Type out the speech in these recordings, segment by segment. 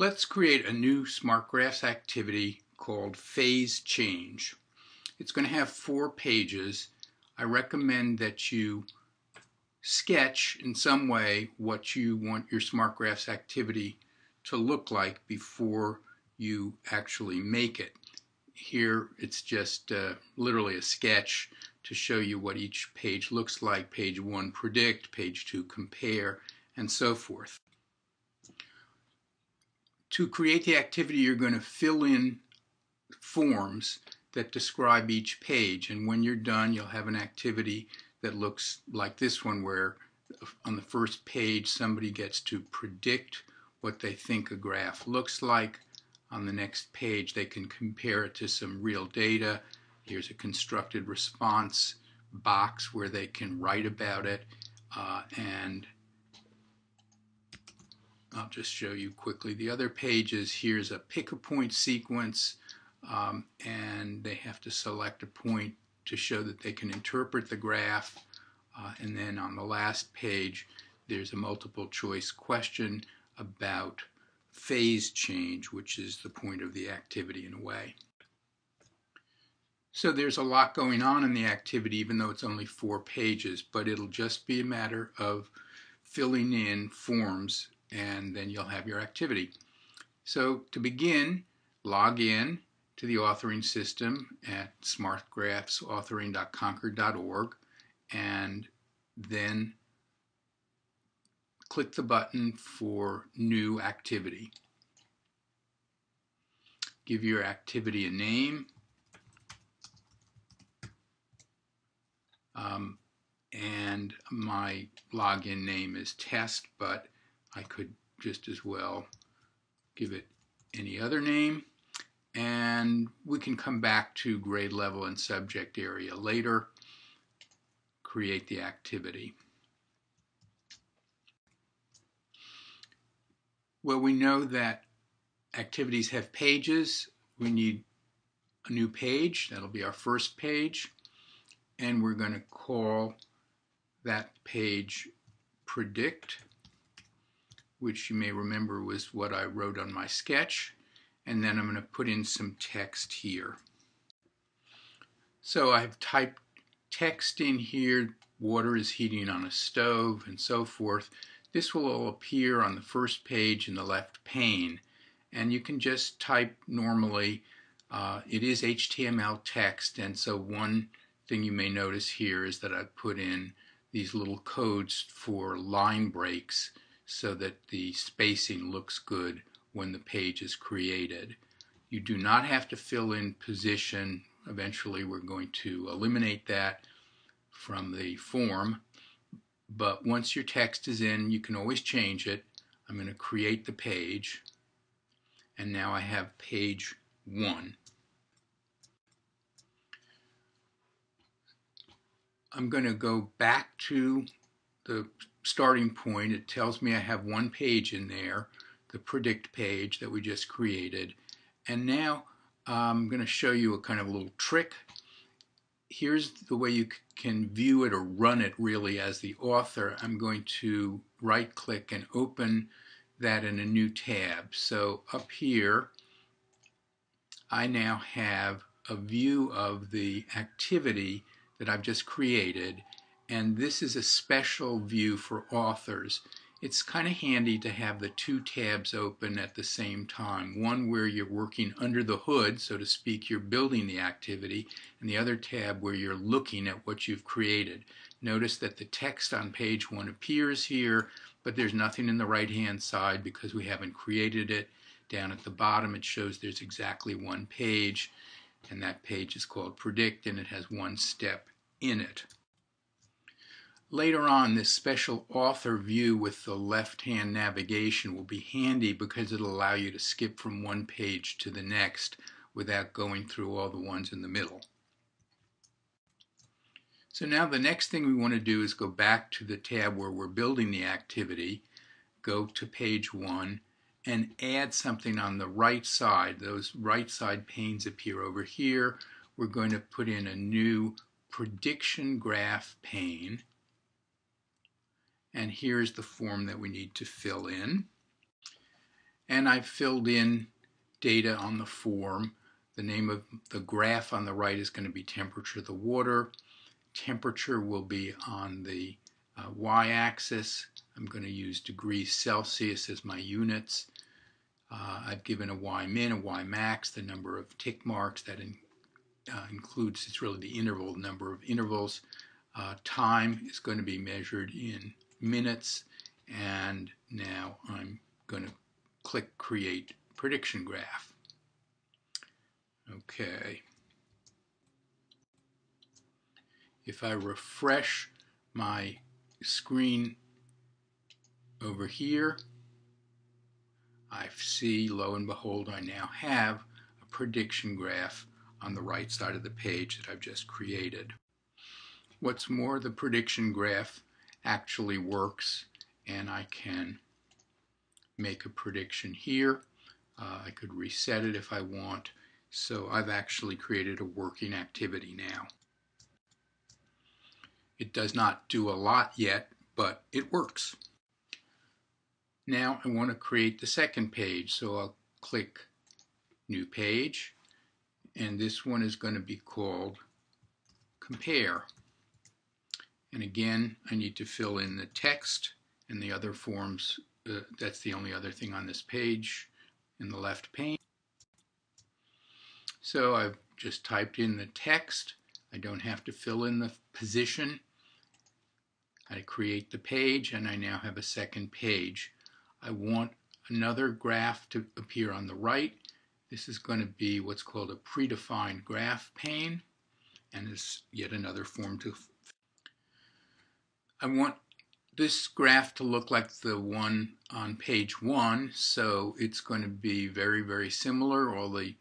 Let's create a new SmartGraphs activity called Phase Change. It's going to have 4 pages. I recommend that you sketch in some way what you want your SmartGraphs activity to look like before you actually make it. Here it's just literally a sketch to show you what each page looks like. Page 1, predict, page 2, compare, and so forth. To create the activity, you're going to fill in forms that describe each page, and when you're done you'll have an activity that looks like this one, where on the first page somebody gets to predict what they think a graph looks like. On the next page they can compare it to some real data. Here's a constructed response box where they can write about it, and I'll just show you quickly the other pages. Here's a pick a point sequence, and they have to select a point to show that they can interpret the graph. And then on the last page there's a multiple choice question about phase change, which is the point of the activity in a way. So there's a lot going on in the activity, even though it's only 4 pages, but it'll just be a matter of filling in forms and then you'll have your activity. So to begin, log in to the authoring system at smartgraphsauthoring.concord.org and then click the button for New Activity. Give your activity a name, and my login name is test, but I could just as well give it any other name, and we can come back to grade level and subject area later. Create the activity. Well, we know that activities have pages. We need a new page. That'll be our first page, and we're going to call that page predict, which you may remember was what I wrote on my sketch, and then I'm going to put in some text here. So I've typed text in here, water is heating on a stove, and so forth. This will all appear on the first page in the left pane, and you can just type normally. It is HTML text, and so one thing you may notice here is that I put in these little codes for line breaks so that the spacing looks good when the page is created. You do not have to fill in position. Eventually we're going to eliminate that from the form, but once your text is in, you can always change it. I'm going to create the page, and now I have page 1. I'm going to go back to the starting point. It tells me I have 1 page in there, the predict page that we just created, and now I'm going to show you a kind of little trick. Here's the way you can view it or run it really as the author. I'm going to right click and open that in a new tab. So up here I now have a view of the activity that I've just created, and this is a special view for authors. It's kind of handy to have the 2 tabs open at the same time. One where you're working under the hood, so to speak, you're building the activity, and the other tab where you're looking at what you've created. Notice that the text on page 1 appears here, but there's nothing in the right-hand side because we haven't created it. Down at the bottom it shows there's exactly 1 page, and that page is called predict, and it has 1 step in it. Later on, this special author view with the left-hand navigation will be handy because it'll allow you to skip from 1 page to the next without going through all the ones in the middle. So now the next thing we want to do is go back to the tab where we're building the activity, go to page 1, and add something on the right side. Those right side panes appear over here. We're going to put in a new prediction graph pane, and here's the form that we need to fill in. and I've filled in data on the form. The name of the graph on the right is going to be temperature of the water. Temperature will be on the y-axis. I'm going to use degrees Celsius as my units. I've given a y-min, a y-max, the number of tick marks. That includes, it's really the interval, number of intervals. Time is going to be measured in minutes. And now I'm going to click Create Prediction Graph. Okay. If I refresh my screen over here, I see, lo and behold, I now have a prediction graph on the right side of the page that I've just created. What's more, the prediction graph actually works, and I can make a prediction here. I could reset it if I want. So I've actually created a working activity now. It does not do a lot yet, but it works. Now I want to create the second page, so I'll click New Page, and this one is going to be called Compare. And again, I need to fill in the text and the other forms. That's the only other thing on this page in the left pane. So I've just typed in the text. I don't have to fill in the position. I create the page, and I now have a second page. I want another graph to appear on the right. This is going to be what's called a predefined graph pane, and is yet another form to. I want this graph to look like the one on page 1, so it's going to be very, very similar. All the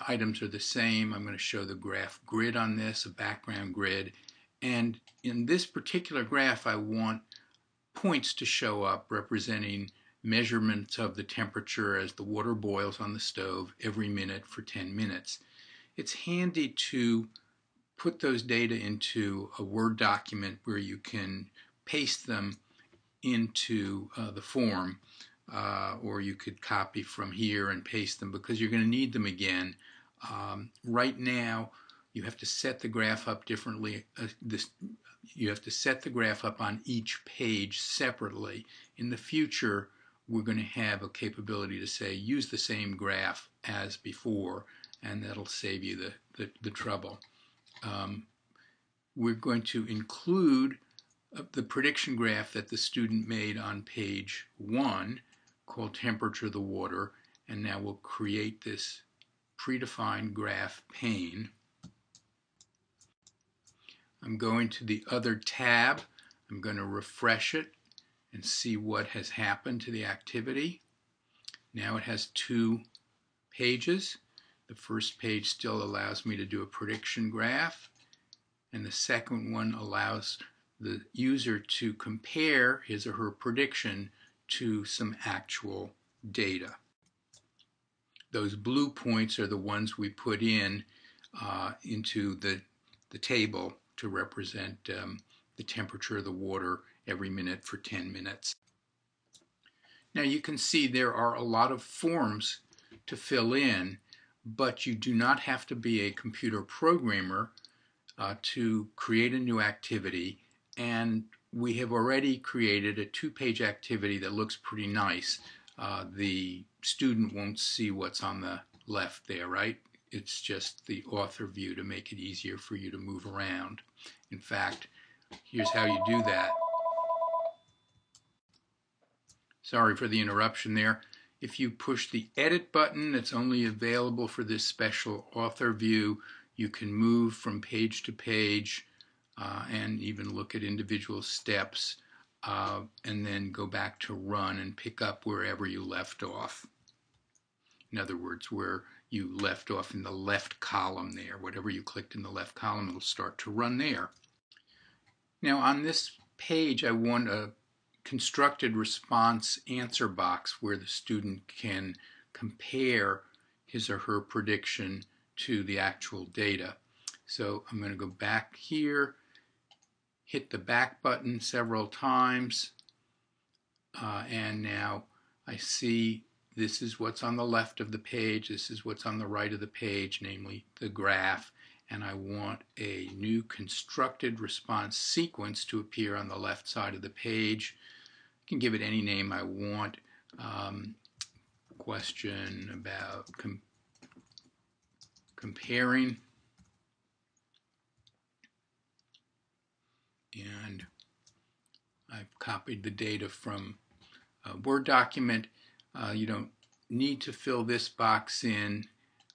items are the same. I'm going to show the graph grid on this, a background grid. And in this particular graph, I want points to show up representing measurements of the temperature as the water boils on the stove every minute for 10 minutes. It's handy to put those data into a Word document where you can paste them into the form, or you could copy from here and paste them because you're going to need them again. Right now, you have to set the graph up differently. You have to set the graph up on each page separately. In the future, we're going to have a capability to say, use the same graph as before, and that'll save you the trouble. We're going to include the prediction graph that the student made on page 1 called temperature of the water, and now we'll create this predefined graph pane. I'm going to the other tab. I'm going to refresh it and see what has happened to the activity. Now it has 2 pages. The first page still allows me to do a prediction graph, and the second one allows the user to compare his or her prediction to some actual data. Those blue points are the ones we put in into the table to represent the temperature of the water every minute for 10 minutes. Now you can see there are a lot of forms to fill in, but you do not have to be a computer programmer to create a new activity, and we have already created a 2-page activity that looks pretty nice. The student won't see what's on the left there, right? It's just the author view to make it easier for you to move around. In fact, here's how you do that. Sorry for the interruption there. If you push the edit button that's only available for this special author view, you can move from page to page and even look at individual steps and then go back to run and pick up wherever you left off. In other words, where you left off in the left column there. Whatever you clicked in the left column, it'll start to run there. Now on this page, I want a constructed response answer box where the student can compare his or her prediction to the actual data. So I'm going to go back here, hit the back button several times, and now I see this is what's on the left of the page, this is what's on the right of the page, namely the graph, and I want a new constructed response sequence to appear on the left side of the page. I can give it any name I want. Question about comparing, and I've copied the data from a Word document. You don't need to fill this box in.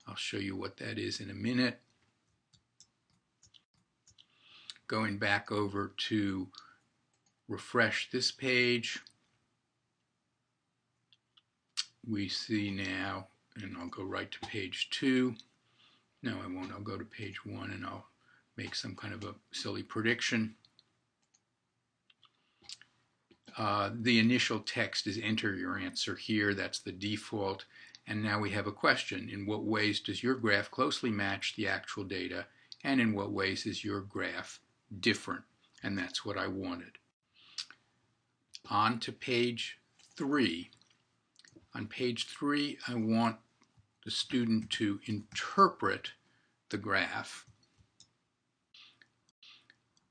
I'll show you what that is in a minute. Going back over to refresh this page, we see now, and I'll go right to page 2. No, I won't. I'll go to page 1 and I'll make some kind of a silly prediction. The initial text is enter your answer here. That's the default. And now we have a question. In what ways does your graph closely match the actual data? And in what ways is your graph different? And that's what I wanted. On to page 3. On page 3, I want the student to interpret the graph.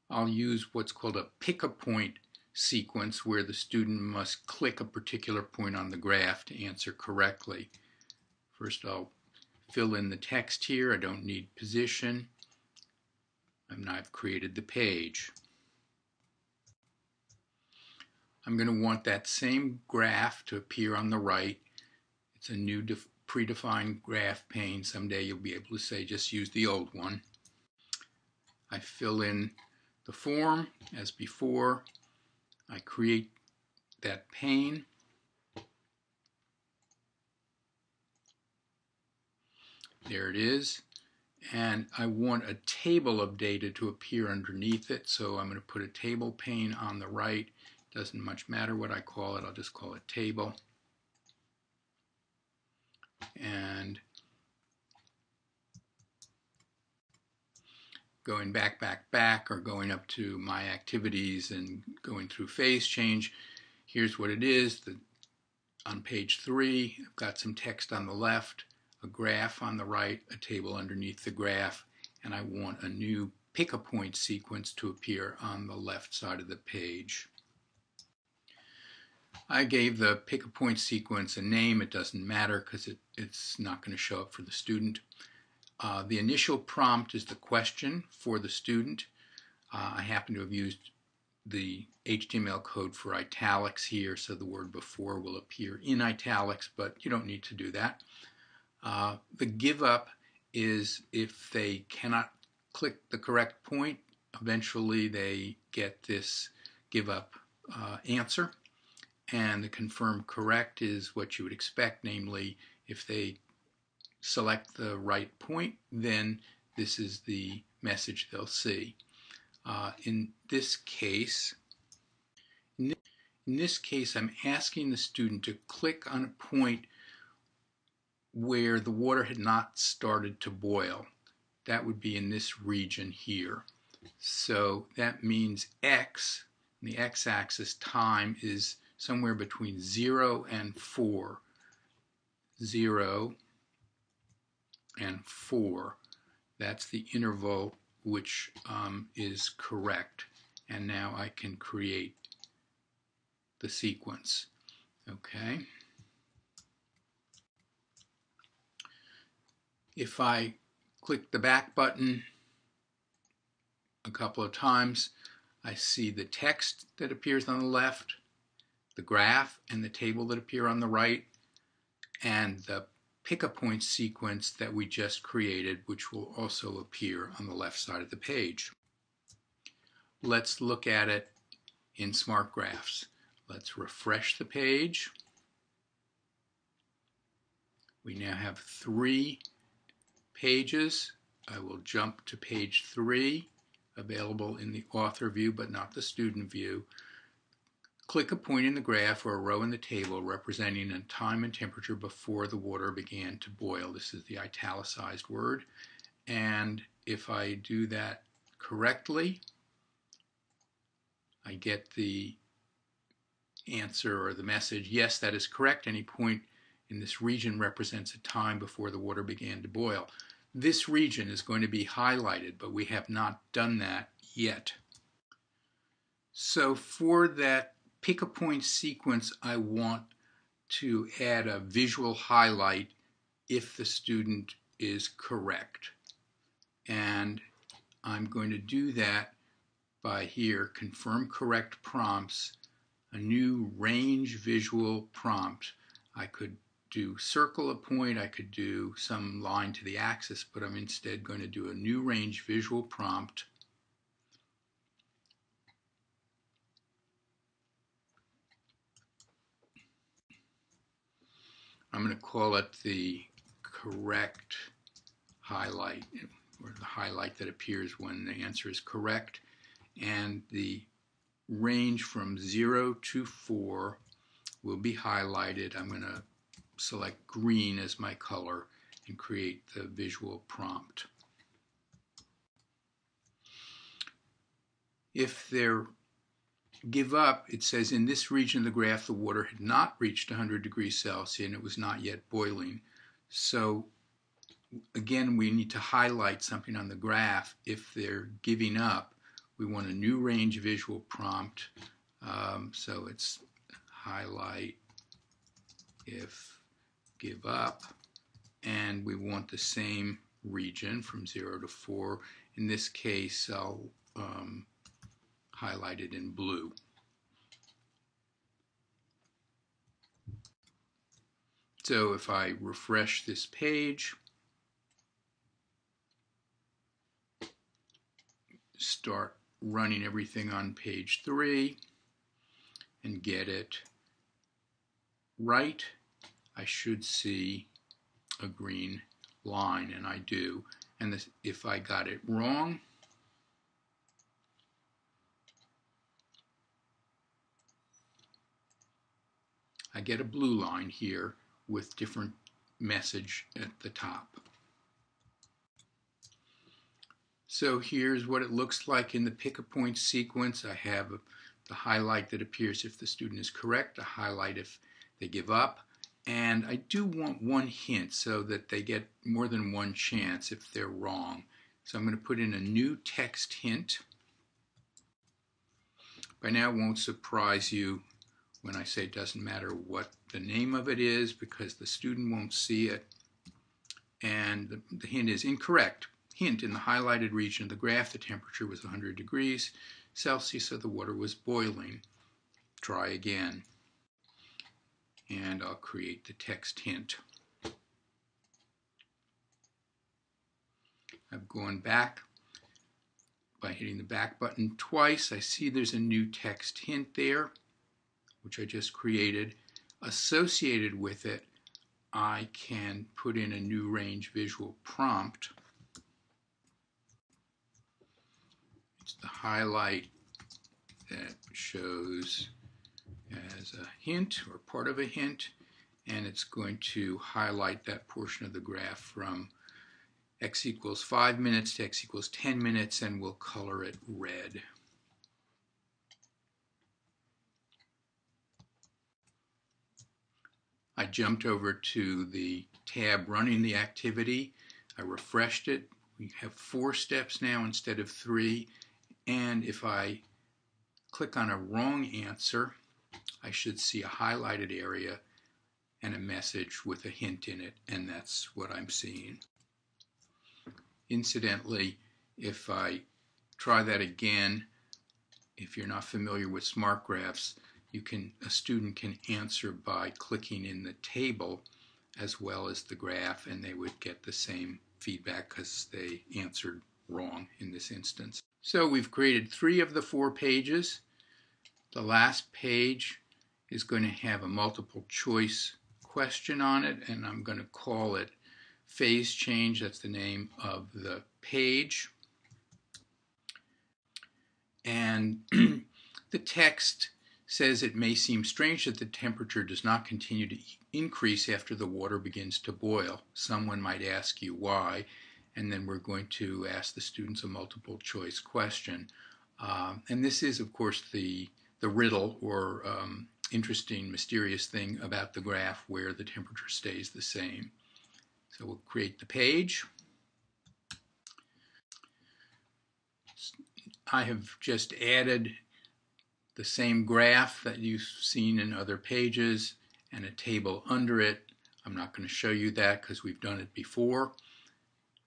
I'll use what's called a pick-a-point sequence, where the student must click a particular point on the graph to answer correctly. First, I'll fill in the text here. I don't need position. I've created the page. I'm going to want that same graph to appear on the right. It's a new predefined graph pane. Someday you'll be able to say just use the old one. I fill in the form as before. I create that pane. There it is. And I want a table of data to appear underneath it, so I'm going to put a table pane on the right. Doesn't much matter what I call it, I'll just call it table. And going back, or going up to my activities and going through phase change, here's what it is. On page 3, I've got some text on the left, a graph on the right, a table underneath the graph, and I want a new pick-a-point sequence to appear on the left side of the page. I gave the pick-a-point sequence a name. It doesn't matter because it's not going to show up for the student. The initial prompt is the question for the student. I happen to have used the HTML code for italics here, so the word before will appear in italics, but you don't need to do that. The give up is if they cannot click the correct point, eventually they get this give up answer. And the confirm correct is what you would expect, namely if they select the right point, then this is the message they'll see. In this case, I'm asking the student to click on a point where the water had not started to boil. That would be in this region here. So that means X, the x-axis time, is somewhere between 0 and 4. 0 and 4. That's the interval which is correct. And now I can create the sequence. Okay. If I click the back button a couple of times, I see the text that appears on the left, the graph and the table that appear on the right, and the pick-a-point sequence that we just created, which will also appear on the left side of the page. Let's look at it in SmartGraphs. Let's refresh the page. We now have 3 pages. I will jump to page 3, available in the author view but not the student view. Click a point in the graph or a row in the table representing a time and temperature before the water began to boil. This is the italicized word. And if I do that correctly, I get the answer or the message, yes, that is correct. Any point in this region represents a time before the water began to boil. This region is going to be highlighted, but we have not done that yet. So for that pick a point sequence, I want to add a visual highlight if the student is correct. And I'm going to do that by here, confirm correct prompts, a new range visual prompt. I could do circle a point, I could do some line to the axis, but I'm instead going to do a new range visual prompt. I'm going to call it the correct highlight, or the highlight that appears when the answer is correct. And the range from 0 to 4 will be highlighted. I'm going to select green as my color and create the visual prompt. If they give up, it says in this region of the graph the water had not reached 100 degrees Celsius and it was not yet boiling. So again, we need to highlight something on the graph. If they're giving up, we want a new range visual prompt. So it's highlight if give up, and we want the same region from 0 to 4. In this case, I'll highlight it in blue. So if I refresh this page, start running everything on page 3 and get it right, I should see a green line, and I do. And this, if I got it wrong, I get a blue line here with different message at the top. So here's what it looks like in the pick a point sequence. I have the highlight that appears if the student is correct, a highlight if they give up, and I do want one hint so that they get more than one chance if they're wrong. So I'm going to put in a new text hint. By now it won't surprise you when I say it doesn't matter what the name of it is because the student won't see it. And the hint is incorrect. Hint, in the highlighted region of the graph, the temperature was 100 degrees Celsius, so the water was boiling. Try again. And I'll create the text hint. I've gone back by hitting the back button twice. I see there's a new text hint there, which I just created. Associated with it, I can put in a new range visual prompt. It's the highlight that shows as a hint or part of a hint, and it's going to highlight that portion of the graph from x equals 5 minutes to x equals 10 minutes, and we'll color it red. I jumped over to the tab running the activity. I refreshed it. We have 4 steps now instead of 3, and if I click on a wrong answer, I should see a highlighted area and a message with a hint in it, and that's what I'm seeing. Incidentally, if I try that again, if you're not familiar with SmartGraphs, a student can answer by clicking in the table as well as the graph, and they would get the same feedback because they answered wrong in this instance. So we've created 3 of the 4 pages. The last page is going to have a multiple choice question on it, and I'm going to call it phase change. That's the name of the page. And the text says it may seem strange that the temperature does not continue to increase after the water begins to boil. Someone might ask you why, and then we're going to ask the students a multiple choice question. And this is, of course, the riddle or interesting, mysterious thing about the graph where the temperature stays the same. So we'll create the page. I have just added the same graph that you've seen in other pages and a table under it. I'm not going to show you that because we've done it before.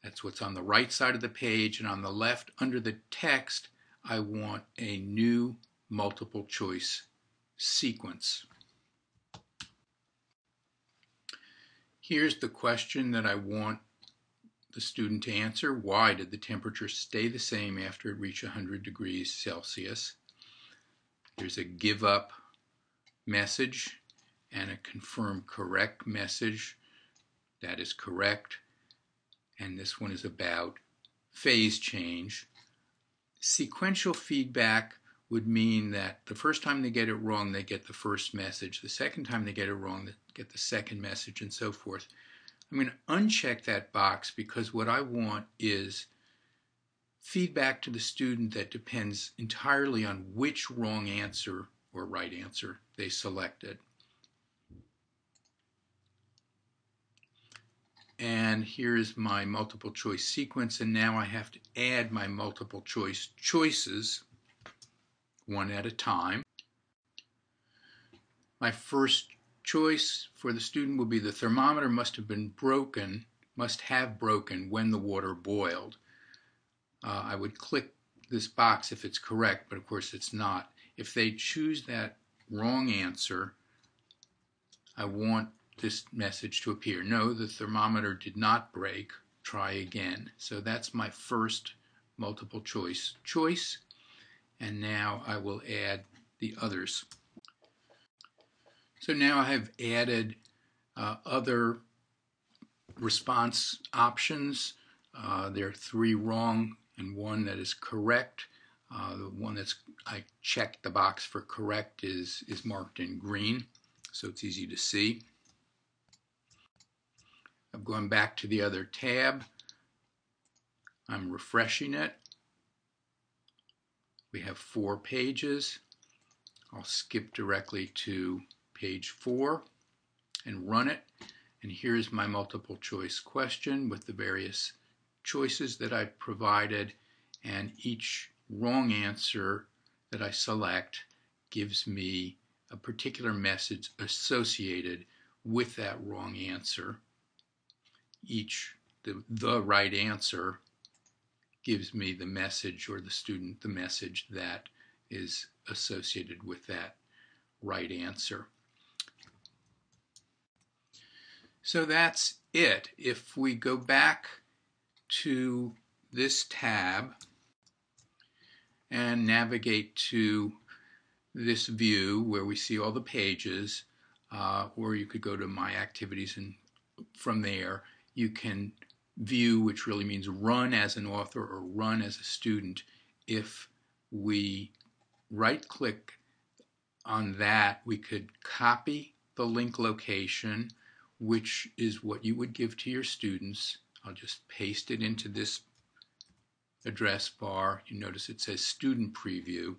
That's what's on the right side of the page, and on the left under the text I want a new multiple choice sequence. Here's the question that I want the student to answer. Why did the temperature stay the same after it reached 100 degrees Celsius? There's a give up message and a confirm correct message. That is correct. And this one is about phase change. Sequential feedback would mean that the first time they get it wrong, they get the first message. The second time they get it wrong, they get the second message, and so forth. I'm going to uncheck that box because what I want is feedback to the student that depends entirely on which wrong answer or right answer they selected. And here's my multiple choice sequence, and now I have to add my multiple choice choices one at a time. My first choice for the student will be the thermometer must have broken when the water boiled. I would click this box if it's correct, but of course it's not. If they choose that wrong answer, I want this message to appear. No, the thermometer did not break. Try again. So that's my first multiple choice, and now I will add the others. So now I have added other response options. There are 3 wrong and 1 that is correct. The one I checked the box for correct is marked in green, so it's easy to see. I'm going back to the other tab. I'm refreshing it. We have 4 pages. I'll skip directly to page 4 and run it. And here's my multiple choice question with the various choices that I provided, and each wrong answer that I select gives me a particular message associated with that wrong answer. The right answer gives me the message, or the student the message that is associated with that right answer. So that's it. If we go back to this tab and navigate to this view where we see all the pages, or you could go to My Activities, and from there you can view, which really means run as an author or run as a student. If we right-click on that, we could copy the link location, which is what you would give to your students. I'll just paste it into this address bar. You notice it says Student Preview,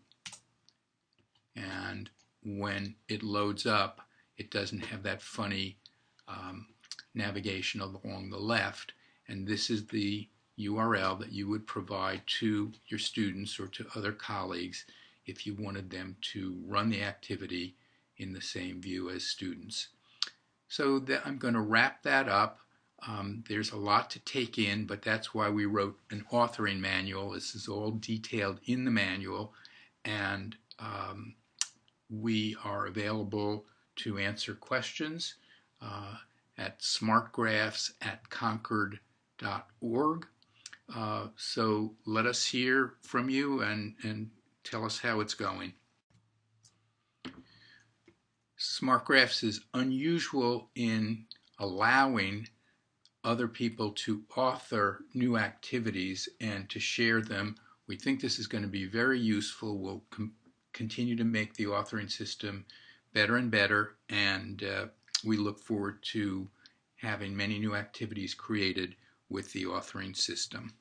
and when it loads up, it doesn't have that funny navigation along the left, and this is the URL that you would provide to your students or to other colleagues if you wanted them to run the activity in the same view as students. So I'm going to wrap that up. There's a lot to take in, but that's why we wrote an authoring manual. This is all detailed in the manual, and we are available to answer questions at smartgraphs@concord.org. So let us hear from you and tell us how it's going. SmartGraphs is unusual in allowing other people to author new activities and to share them. We think this is going to be very useful. We'll continue to make the authoring system better and better, and we look forward to having many new activities created with the authoring system.